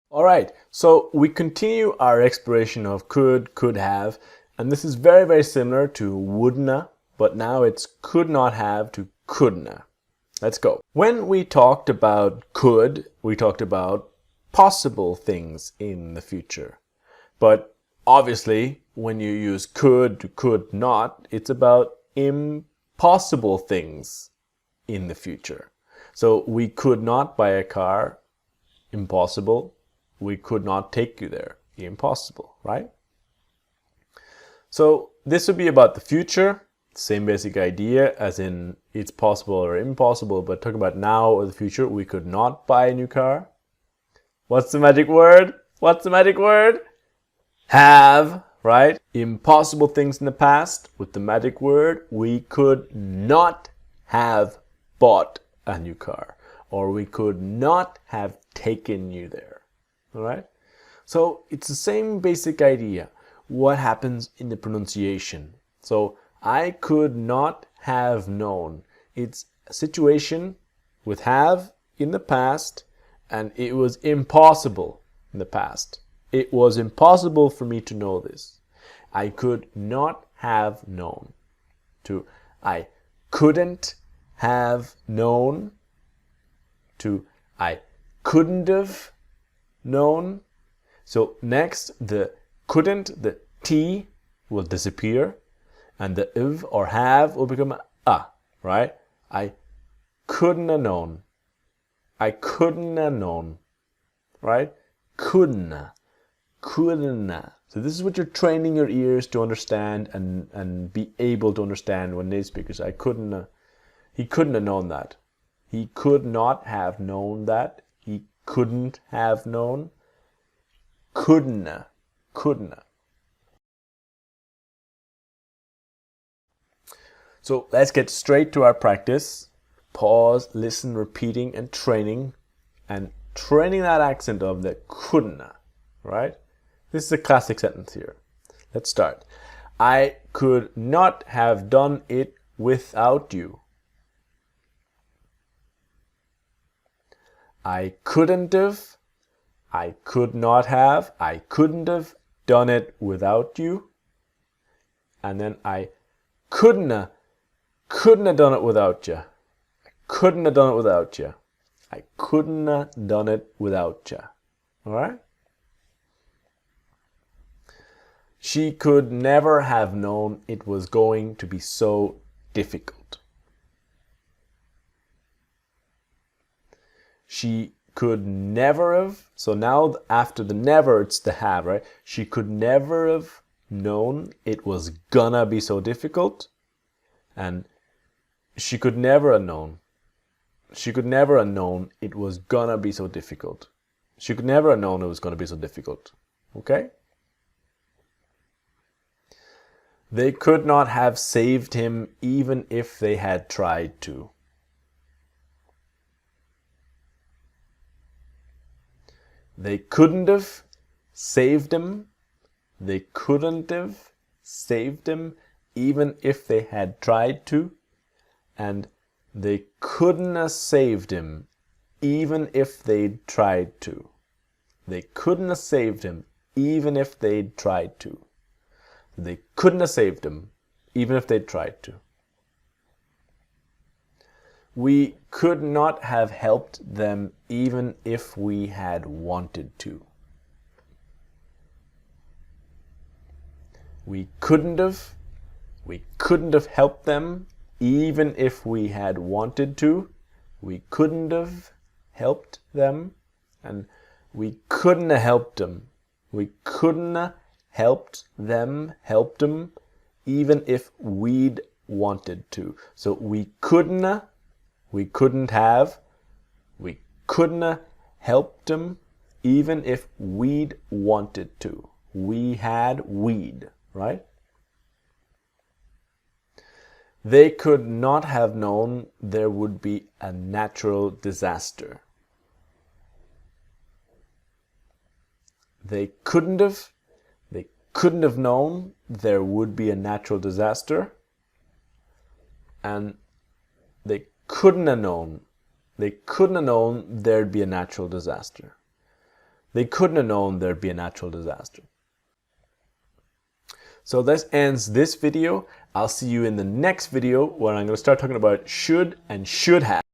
All right, so we continue our exploration of could have, and this is very, very similar to wouldna, but now it's could not have to couldna. Let's go. When we talked about could, we talked about possible things in the future. But obviously, when you use could to could not, it's about impossible things in the future. So we could not buy a car, impossible. We could not take you there, impossible, right? So this would be about the future, same basic idea as in it's possible or impossible, but talking about now or the future, we could not buy a new car. What's the magic word? What's the magic word? Have, right? Impossible things in the past with the magic word, we could not have bought a new car, or we could not have taken you there. All right? So it's the same basic idea. What happens in the pronunciation? So I could not have known. It's a situation with have in the past, and it was impossible in the past. It was impossible for me to know this. I could not have known. To I couldn't have known. To I couldn't have known. So next, the couldn't, the T will disappear, and the iv or have will become a, right? I couldn't have known. I couldn't have known, right? Couldn't. So this is what you're training your ears to understand and be able to understand when they speak. Because he couldn't have known that. He could not have known that. He couldn't have known. Couldn't. So let's get straight to our practice. Pause, listen, repeating, and training that accent of the couldn't, right? This is a classic sentence here. Let's start. I could not have done it without you. I couldn't have, I could not have, I couldn't have done it without you. And then I couldn't have done it without you. I couldn't have done it without you. I couldn't have done it without you. All right? She could never have known it was going to be so difficult. She could never have, so now after the never, it's the have, right? She could never have known it was gonna be so difficult. And she could never have known. She could never have known it was gonna be so difficult. She could never have known it was gonna be so difficult. Okay? They could not have saved him even if they had tried to. They couldn't have saved him. They couldn't have saved him even if they had tried to. And they couldn't have saved him even if they'd tried to. They couldn't have saved him even if they'd tried to. They couldn't have saved him even if they'd tried to. We could not have helped them even if we had wanted to. We couldn't have helped them even if we had wanted to. We couldn't have helped them, and we couldn't have helped them. We couldn't have helped them, even if we'd wanted to. So we couldn't have, we couldn't have helped them, even if we'd wanted to. We'd, right? They could not have known there would be a natural disaster. They couldn't have known there would be a natural disaster. And they couldn't have known there'd be a natural disaster. They couldn't have known there'd be a natural disaster. So this ends this video. I'll see you in the next video where I'm going to start talking about should and should have.